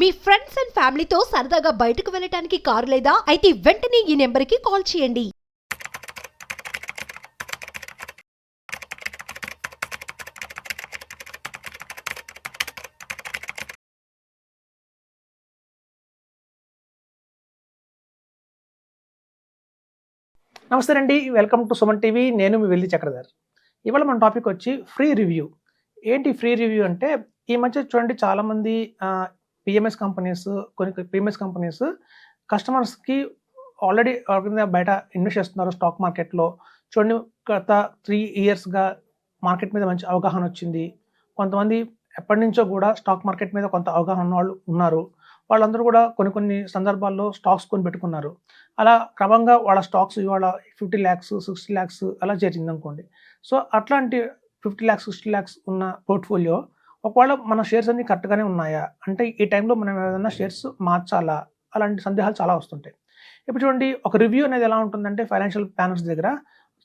Me friends and ఫ్యామిలీతో సరదాగా బయటకు వెళ్ళటానికి కారు లేదా అయితే వెంటనే ఈ నెంబర్కి కాల్ చేయండి. నమస్తే అండి, వెల్కమ్ టు సుమన్ టీవీ. నేను మీ వెల్లి చక్రధర్. ఇవాళ మన టాపిక్ వచ్చి ఫ్రీ రివ్యూ. ఏంటి ఫ్రీ రివ్యూ అంటే, ఈ మధ్య చూడండి చాలామంది పిఎంఎస్ కంపెనీస్, కొన్ని పిఎంఎస్ కంపెనీస్ కస్టమర్స్కి ఆల్రెడీ బయట ఇన్వెస్ట్ చేస్తున్నారు స్టాక్ మార్కెట్లో. చూడండి, గత 3 ఇయర్స్గా మార్కెట్ మీద మంచి అవగాహన వచ్చింది. కొంతమంది ఎప్పటి నుంచో కూడా స్టాక్ మార్కెట్ మీద కొంత అవగాహన ఉన్న వాళ్ళు ఉన్నారు. వాళ్ళందరూ కూడా కొన్ని సందర్భాల్లో స్టాక్స్ కొని పెట్టుకున్నారు. అలా క్రమంగా వాళ్ళ స్టాక్స్ ఇవాళ 50 lakhs 60 lakhs అలా చేరింది అనుకోండి. సో అట్లాంటి 50 lakhs 60 lakhs ఉన్న పోర్ట్ఫోలియో ఒకవేళ మన షేర్స్ అన్ని కరెక్ట్గానే ఉన్నాయా, అంటే ఈ టైంలో మనం ఏదైనా షేర్స్ మార్చాలా, అలాంటి సందేహాలు చాలా వస్తుంటాయి. ఇప్పుడు చూడండి, ఒక రివ్యూ అనేది ఎలా ఉంటుందంటే ఫైనాన్షియల్ ప్లానర్స్ దగ్గర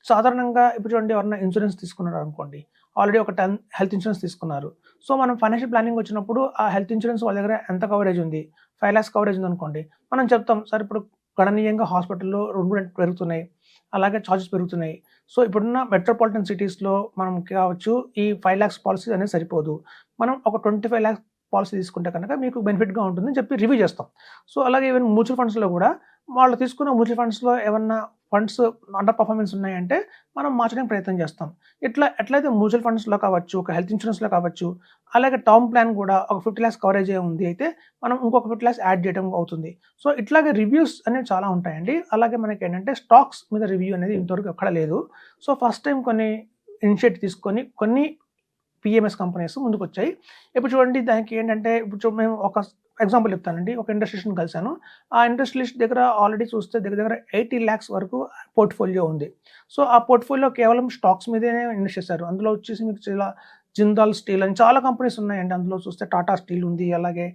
సాధారణంగా ఇప్పుడు చూడండి, ఎవరైనా ఇన్సూరెన్స్ తీసుకున్నారు అనుకోండి, ఆల్రెడీ ఒక 10 హెల్త్ ఇన్సూరెన్స్ తీసుకున్నారు. సో మనం ఫైనాన్షియల్ ప్లానింగ్ వచ్చినప్పుడు ఆ హెల్త్ ఇన్సూరెన్స్ వాళ్ళ దగ్గర ఎంత కవరేజ్ ఉంది, 5 lakhs కవరేజ్ ఉంది అనుకోండి, మనం చెప్తాం సార్ ఇప్పుడు గణనీయంగా హాస్పిటల్లో రెంట్ పెరుగుతున్నాయి, అలాగే ఛార్జెస్ పెరుగుతున్నాయి. సో ఇప్పుడున్న మెట్రోపాలిటన్ సిటీస్లో మనం కావచ్చు ఈ 5 lakhs పాలసీ అనేది సరిపోదు, మనం ఒక 25 lakhs పాలసీ తీసుకుంటే కనుక మీకు బెనిఫిట్గా ఉంటుందని చెప్పి రివ్యూ చేస్తాం. సో అలాగే ఈవెన్ మ్యూచువల్ ఫండ్స్లో కూడా వాళ్ళు తీసుకున్న మ్యూచువల్ ఫండ్స్లో ఏమన్నా ఫండ్స్ అండర్ పర్ఫార్మెన్స్ ఉన్నాయంటే మనం మార్చడానికి ప్రయత్నం చేస్తాం. ఎట్లయితే మ్యూచువల్ ఫండ్స్లో కావచ్చు, ఒక హెల్త్ ఇన్సూరెన్స్లో కావచ్చు, అలాగే టర్మ్ ప్లాన్ కూడా ఒక 50 lakhs కవరేజ్ ఉంది అయితే మనం ఇంకొక 50 lakhs యాడ్ చేయడం అవుతుంది. సో ఇట్లాగే రివ్యూస్ అనేవి చాలా ఉంటాయండి. అలాగే మనకి ఏంటంటే స్టాక్స్ మీద రివ్యూ అనేది ఇంతవరకు ఎక్కడ లేదు. సో ఫస్ట్ టైం కొన్ని ఇనిషియేటివ్ తీసుకొని కొన్ని పిఎంఎస్ కంపెనీస్ ముందుకు వచ్చాయి. ఇప్పుడు చూడండి, దానికి ఏంటంటే ఇప్పుడు మేము ఒక ఎగ్జాంపుల్ చెప్తానండి. ఒక ఇండస్ట్రియలిస్ట్ని కలిశాను. ఆ ఇండస్ట్రియలిస్ట్ దగ్గర ఆల్రెడీ చూస్తే దగ్గర 80 lakhs వరకు పోర్ట్ఫోలియో ఉంది. సో ఆ పోర్ట్ఫోలియో కేవలం స్టాక్స్ మీదనే ఇన్వెస్ట్ చేశారు. అందులో వచ్చేసి మీకు చాలా జిందాల్ స్టీల్ అని చాలా కంపెనీస్ ఉన్నాయండి. అందులో చూస్తే టాటా స్టీల్ ఉంది, అలాగే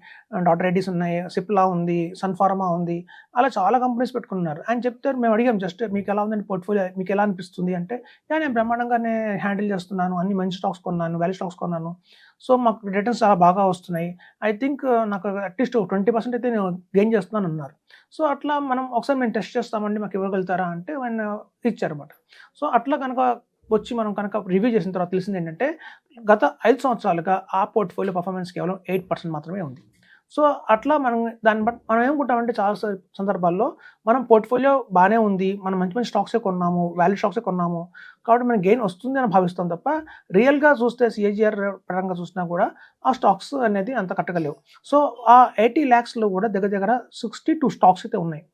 డాక్టర్ రెడ్డిస్ ఉన్నాయి, సిప్లా ఉంది, సన్ ఫార్మా ఉంది, అలా చాలా కంపెనీస్ పెట్టుకున్నారు. ఆయన చెప్తారు, మేము అడిగాం జస్ట్ మీకు ఎలా ఉందండి పోర్ట్ఫోలియో, మీకు ఎలా అనిపిస్తుంది అంటే, నేను బ్రహ్మాండంగానే హ్యాండిల్ చేస్తున్నాను, అన్ని మంచి స్టాక్స్ కొన్నాను, వాల్యూ స్టాక్స్ కొన్నాను, సో మాకు రిటర్న్స్ చాలా బాగా వస్తున్నాయి, ఐ థింక్ నాకు అట్లీస్ట్ 20% అయితే నేను గెయిన్ చేస్తున్నాను అన్నారు. సో అట్లా మనం ఒకసారి మేము టెస్ట్ చేస్తామండి, మాకు ఇవ్వగలుగుతారా అంటే ఆయన ఇచ్చారన్నమాట. సో అట్లా కనుక వచ్చి మనం కనుక రివ్యూ చేసిన తర్వాత తెలిసింది ఏంటంటే, గత 5 సంవత్సరాలుగా ఆ పోర్ట్ఫోలియో పర్ఫార్మెన్స్ కేవలం 8% మాత్రమే ఉంది. సో అట్లా మనం దాన్ని బట్టి మనం ఏమనుకుంటామంటే చాలా సందర్భాల్లో మనం పోర్ట్ఫోలియో బాగానే ఉంది, మనం మంచి మంచి స్టాక్సే కొన్నాము, వాల్యూ స్టాక్సే కొన్నాము కాబట్టి మనకి గెయిన్ వస్తుంది అని భావిస్తాం తప్ప, రియల్గా చూస్తే సిఏజిఆర్ పరంగా చూసినా కూడా ఆ స్టాక్స్ అనేది అంత కట్టగలేవు. సో ఆ 80 lakhsలో కూడా దగ్గర 62 స్టాక్స్ అయితే ఉన్నాయి.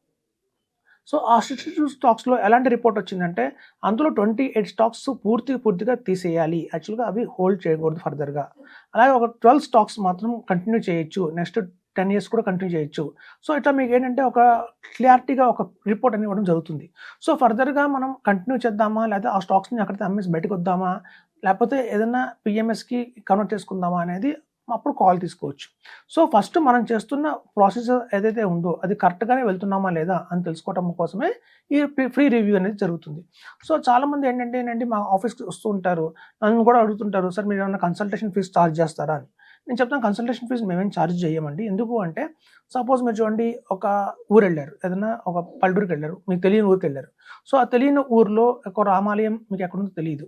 సో ఆ 62 స్టాక్స్లో ఎలాంటి రిపోర్ట్ వచ్చిందంటే, అందులో 28 స్టాక్స్ పూర్తిగా తీసేయాలి, యాక్చువల్గా అవి హోల్డ్ చేయకూడదు ఫర్దర్గా. అలాగే ఒక 12 స్టాక్స్ మాత్రం కంటిన్యూ చేయొచ్చు, నెక్స్ట్ 10 years కూడా కంటిన్యూ చేయొచ్చు. సో ఇట్లా మీకు ఏంటంటే ఒక క్లారిటీగా ఒక రిపోర్ట్ అనేది ఇవ్వడం జరుగుతుంది. సో ఫర్దర్గా మనం కంటిన్యూ చేద్దామా, లేకపోతే ఆ స్టాక్స్ని అక్కడితో అమ్మేసి బయటకు వద్దామా, లేకపోతే ఏదైనా పిఎంఎస్కి కన్వర్ట్ చేసుకుందామా అనేది అప్పుడు కాల్ తీసుకోవచ్చు. సో ఫస్ట్ మనం చేస్తున్న ప్రాసెస్ ఏదైతే ఉందో అది కరెక్ట్గానే వెళ్తున్నామా లేదా అని తెలుసుకోవడం కోసమే ఈ ఫ్రీ రివ్యూ అనేది జరుగుతుంది. సో చాలామంది ఏంటంటే మా ఆఫీస్కి వస్తూ ఉంటారు, నన్ను కూడా అడుగుతుంటారు, సార్ మీరు ఏమైనా కన్సల్టేషన్ ఫీజు ఛార్జ్ చేస్తారా అని. నేను చెప్తాను, కన్సల్టేషన్ ఫీజు మేమేం ఛార్జ్ చేయమండి. ఎందుకు అంటే, సపోజ్ మీరు చూడండి, ఒక ఊరు వెళ్ళారు, ఏదైనా ఒక పల్లెటూరుకి వెళ్ళారు, మీకు తెలియని ఊరికి వెళ్ళారు. సో ఆ తెలియని ఊరిలో ఒక రామాలయం మీకు ఎక్కడుందో తెలియదు.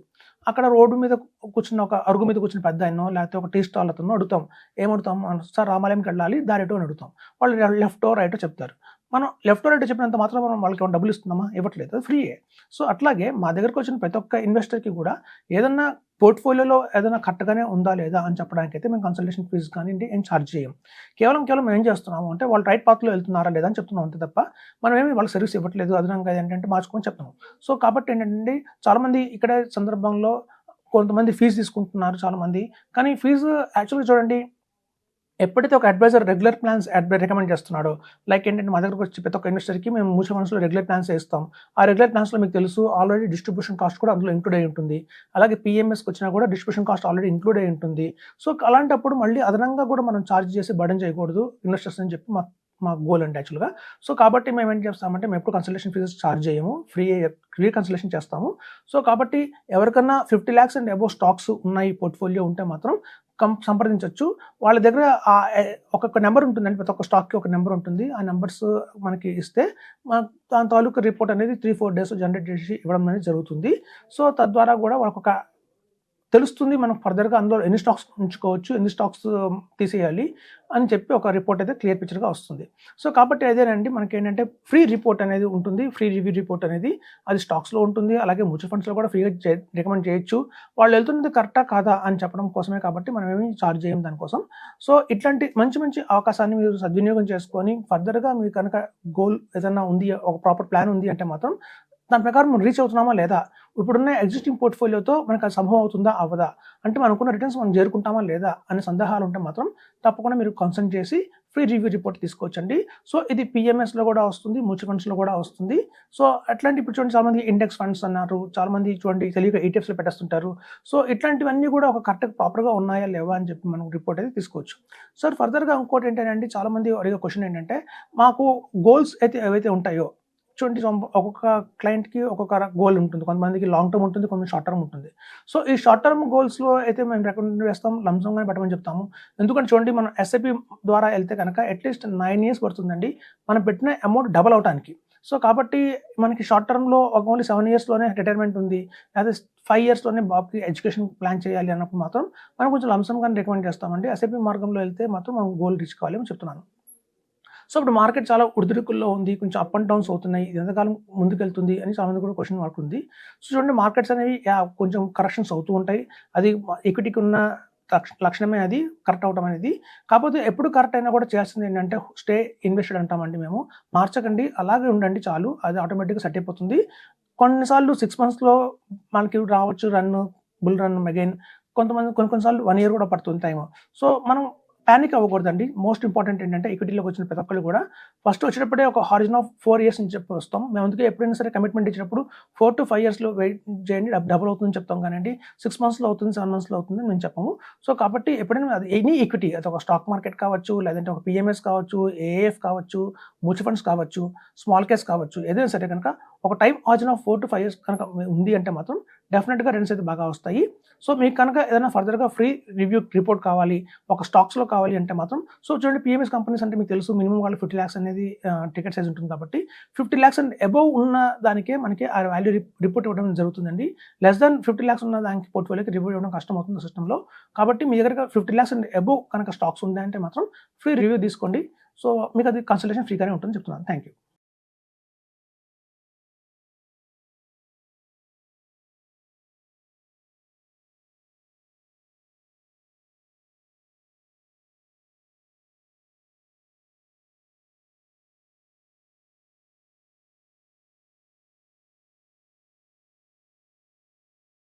అక్కడ రోడ్డు మీద కూర్చున్న ఒక అరుగు మీద కూర్చున్న పెద్ద ఆయనో లేకపోతే ఒక టీ స్టాల్ అతను అడుగుతాం, ఏమడుగుతాం, సార్ రామాలయంకి వెళ్ళాలి, దారిటో అని అడుగుతాం. వాళ్ళు లెఫ్టో రైటో చెప్తారు. మనం లెఫ్టో రైటో చెప్పినంత మాత్రం మనం వాళ్ళకి ఏమైనా డబ్బులు ఇస్తున్నామా? ఇవ్వట్లేదు, అది ఫ్రీయే. సో అట్లాగే మా దగ్గరకు వచ్చిన ప్రతి ఒక్క ఇన్వెస్టర్కి కూడా ఏదన్నా పోర్ట్ఫోలియోలో ఏదైనా కరెక్ట్గానే ఉందా లేదా అని చెప్పడానికి అయితే మేము కన్సల్టేషన్ ఫీజు కానివ్వండి ఏం ఛార్జ్ చేయం. కేవలం మేము ఏం చేస్తున్నాము అంటే, వాళ్ళు రైట్ పాత్లో వెళ్తున్నారా లేదా అని చెప్తున్నాం అంతే తప్ప మనం ఏమి వాళ్ళకి సర్వీస్ ఇవ్వట్లేదు, అదనంగా ఏంటంటే మార్చుకొని చెప్తాము. సో కాబట్టి ఏంటంటే, చాలామంది ఇక్కడ సందర్భంలో కొంతమంది ఫీజు తీసుకుంటున్నారు చాలామంది. కానీ ఫీజు యాక్చువల్గా చూడండి, ఎప్పుడైతే ఒక అడ్వైజర్ రెగ్యులర్ ప్లాన్స్ రికమెండ్ చేస్తున్నాడో, లైక్ ఏంటంటే మా దగ్గరకు వచ్చి ప్రతి ఒక్క ఇన్వెస్టర్కి మేము మ్యూచువల్ ఫండ్స్లో రెగ్యులర్ ప్లాన్స్ ఇస్తాం. ఆ రెగ్యులర్ ప్లాన్స్లో మీకు తెలుసు ఆల్రెడీ డిస్ట్రిబ్యూషన్ కాస్ట్ కూడా అందులో ఇంక్లూడ్ అయి ఉంటుంది. అలాగే పిఎంఎస్కి వచ్చినా కూడా డిస్ట్రిబ్యూషన్ కాస్ట్ ఆల్రెడీ ఇంక్లూడ్ అయి ఉంటుంది. సో అలాంటప్పుడు మళ్ళీ అదనంగా కూడా మనం ఛార్జ్ చేసి బర్డెన్ చేయకూడదు ఇన్వెస్టర్స్ అని చెప్పి మా గోల్ అండి యాక్చువల్గా. సో కాబట్టి మేము ఏం చేస్తామంటే, మేము ఎప్పుడు కన్సల్టేషన్ ఫీజెస్ ఛార్జ్ చేయము, ఫ్రీ కన్సల్టేషన్ చేస్తాము. సో కాబట్టి ఎవరికన్నా 50 lakhs అండ్ అబోవ్ స్టాక్స్ ఉన్నాయి పోర్ట్ఫోలియో ఉంటే మాత్రం సంప్రదించవచ్చు. వాళ్ళ దగ్గర ఒక్కొక్క నెంబర్ ఉంటుందండి. ప్రతి ఒక్క స్టాక్‌కి ఒక నెంబర్ ఉంటుంది. ఆ నంబర్స్ మనకి ఇస్తే దాని తాలూకు రిపోర్ట్ అనేది 3-4 డేస్‌లో జనరేట్ చేసి ఇవ్వడం అనేది జరుగుతుంది. సో, తద్వారా కూడా వాళ్ళకొక తెలుస్తుంది. మనం ఫర్దర్‌గా అందులో ఎన్ని స్టాక్స్ ఉంచుకోవచ్చు, ఎన్ని స్టాక్స్ తీసేయాలి అని చెప్పి ఒక రిపోర్ట్ అయితే క్లియర్ పిక్చర్‌గా వస్తుంది. సో, కాబట్టి అదేనండి మనకేంటంటే ఫ్రీ రిపోర్ట్ అనేది ఉంటుంది. ఫ్రీ రివ్యూ రిపోర్ట్ అనేది అది స్టాక్స్‌లో ఉంటుంది. అలాగే మ్యూచువల్ ఫండ్స్‌లో కూడా ఫ్రీగా రికమెండ్ చేయొచ్చు. వాళ్ళు వెళ్తున్నది కరెక్టా కాదా అని చెప్పడం కోసమే కాబట్టి మనమేమి చార్జ్ చేయం దానికోసం. సో, ఇట్లాంటి మంచి మంచి అవకాశాన్ని మీరు సద్వినియోగం చేసుకొని ఫర్దర్‌గా మీకు కనుక గోల్ ఏదన్నా ఉంది, ఒక ప్రాపర్ ప్లాన్ ఉంది అంటే మాత్రం దాని ప్రకారం మనం రీచ్ అవుతున్నామా లేదా? ఇప్పుడున్న ఎగ్జిస్టింగ్ పోర్ట్‌ఫోలియోతో మనకు అది సంభవం అవుతుందా? అవ్వదా? అంటే మనం అనుకున్న రిటర్న్స్ మనం చేరుకుంటామా లేదా? అనే సందేహాలు ఉంటే మాత్రం తప్పకుండా మీరు కన్సల్ట్ చేసి ఫ్రీ రివ్యూ రిపోర్ట్ తీసుకోవచ్చండి. సో, ఇది పీఎంఎస్‌లో కూడా వస్తుంది. మ్యూచువల్ ఫండ్స్‌లో కూడా వస్తుంది. సో, అట్లాంటి ఇప్పుడు చూడండి చాలామంది ఇండెక్స్ ఫండ్స్ అన్నారు. చాలామంది చూడండి తెలియక ఈటీఎఫ్స్‌లో పెట్టేస్తుంటారు. సో, ఇట్లాంటివన్నీ కూడా ఒక కరెక్ట్‌గా ప్రాపర్‌గా ఉన్నాయా? లేవా? అని చెప్పి మనం రిపోర్ట్ అయితే తీసుకోవచ్చు. సో, ఫర్దర్‌గా ఇంకోటి ఏంటంటే చాలామంది అడిగే క్వెషన్ ఏంటంటే మాకు గోల్స్ అయితే ఏవైతే ఉంటాయో చూడండి ఒక్కొక్క క్లయింట్‌కి ఒక్కొక్క గోల్ ఉంటుంది. కొంతమందికి లాంగ్ టర్మ్ ఉంటుంది. కొంతమంది షార్ట్ టర్మ్ ఉంటుంది. సో, ఈ షార్ట్ టర్మ్ గోల్స్‌లో అయితే మేము రికమెండ్ చేస్తాం. లంసమ్‌గానే పెట్టమని చెప్తాము. ఎందుకంటే చూడండి మనం ఎస్ఐపి ద్వారా వెళ్తే కనుక అట్‌లీస్ట్ 9 ఇయర్స్ పడుతుందండి. మనం పెట్టిన అమౌంట్ డబుల్ అవ్వటానికి. సో, కాబట్టి మనకి షార్ట్ టర్మ్‌లో ఓన్లీ 7 ఇయర్స్‌లోనే రిటైర్మెంట్ ఉంది. లేదా 5 ఇయర్స్‌లోనే బాబుకి ఎడ్యుకేషన్ ప్లాన్ చేయాలి అన్నప్పుడు మాత్రం మనం కొంచెం లంసమ్‌గానే రికమెండ్ చేస్తామండి. ఎస్ఐపి మార్గంలో వెళ్తే మాత్రం మనం గోల్ రీచ్ కావాలి అని చెప్తున్నాను. సో, ఇప్పుడు మార్కెట్ చాలా ఉడిదుడుకుల్లో ఉంది. కొంచెం అప్ అండ్ డౌన్స్ అవుతున్నాయి. ఇది ఎంతకాలం ముందుకెళ్తుంది అని చాలా మంది కూడా క్వెషన్ మార్క్ ఉంది. సో, చూడండి మార్కెట్స్ అనేవి కొంచెం కరెక్షన్స్ అవుతూ ఉంటాయి. అది ఈక్విటీకి ఉన్న లక్షణమే అది కరెక్ట్ అవ్వడం అనేది. కాకపోతే ఎప్పుడు కరెక్ట్ అయినా కూడా చేయాల్సింది ఏంటంటే స్టే ఇన్వెస్టెడ్ అంటామండి మేము. మార్చకండి. అలాగే ఉండండి చాలు. అది ఆటోమేటిక్‌గా సెట్ అయిపోతుంది. కొన్నిసార్లు 6 మంత్స్‌లో మనకి రావచ్చు బుల్ రన్ అగైన్. కొన్ని కొన్ని సార్లు 1 ఇయర్ కూడా పడుతుంది టైము. సో, మనం పానిక్ అవ్వకూడదండి. మోస్ట్ ఇంపార్టెంట్ ఏంటంటే ఈక్విటీలోకి వచ్చిన ప్రతి ఒక్కళ్ళు కూడా ఫస్ట్ వచ్చేటప్పుడే ఒక హారిజన్ ఆఫ్ 4 ఇయర్స్ అని చెప్పి వస్తాం. మేము అందుకే ఎప్పుడైనా సరే కమిట్మెంట్ ఇచ్చినప్పుడు 4-5 ఇయర్స్‌లో వెయిట్ చేయండి. డబుల్ అవుతుందని చెప్తాం కానండి. 6 మంత్స్‌లో అవుతుంది, 7 మంత్స్‌లో అవుతుంది అని మేము చెప్పము. సో, కాబట్టి ఎప్పుడైనా అది ఎనీ ఈక్విటీ అది ఒక స్టాక్ మార్కెట్ కావచ్చు, లేదంటే ఒక పీఎంఎస్ కావచ్చు, ఏఏఎఫ్ కావచ్చు, మ్యూచువల్ ఫండ్స్ కావచ్చు, స్మాల్ కేస్ కావచ్చు, ఏదైనా సరే కనుక ఒక టైమ్ హారిజన్ ఆఫ్ 4-5 ఇయర్స్ కనుక ఉంది అంటే మాత్రం డెఫినిట్‌గా రిటర్న్స్ అయితే బాగా వస్తాయి. సో, మీకు కనుక ఏదైనా ఫర్దర్‌గా ఫ్రీ రివ్యూ రిపోర్ట్ కావాలి, ఒక స్టాక్స్‌లో కావాలి అంటే మాత్రం సో, చూడండి పీఎంఎస్ కంపెనీస్ అంటే మీకు తెలుసు మినిమమ్ వాళ్ళు 50 లాక్స్ అనేది టికెట్ సైజ్ ఉంటుంది కాబట్టి 50 లాక్స్ అండ్ అబోవ్ ఉన్న దానికే మనకి ఆ వాల్యూ రిపోర్ట్ ఇవ్వడం జరుగుతుందండి. లెస్ దాన్ 50 లాక్స్ ఉన్న దానికి పోర్ట్‌ఫోలియోకి రిపోర్ట్ ఇవ్వడం కష్టం అవుతుంది సిస్టమ్‌లో. కాబట్టి మీ దగ్గర 50 లాక్స్ అండ్ అబోవ్ కనుక స్టాక్స్ ఉన్నాయంటే మాత్రం ఫ్రీ రివ్యూ తీసుకోండి. సో, మీకు అది కన్సల్టేషన్ ఫ్రీగానే ఉంటుందని చెప్తున్నాను. Thank you.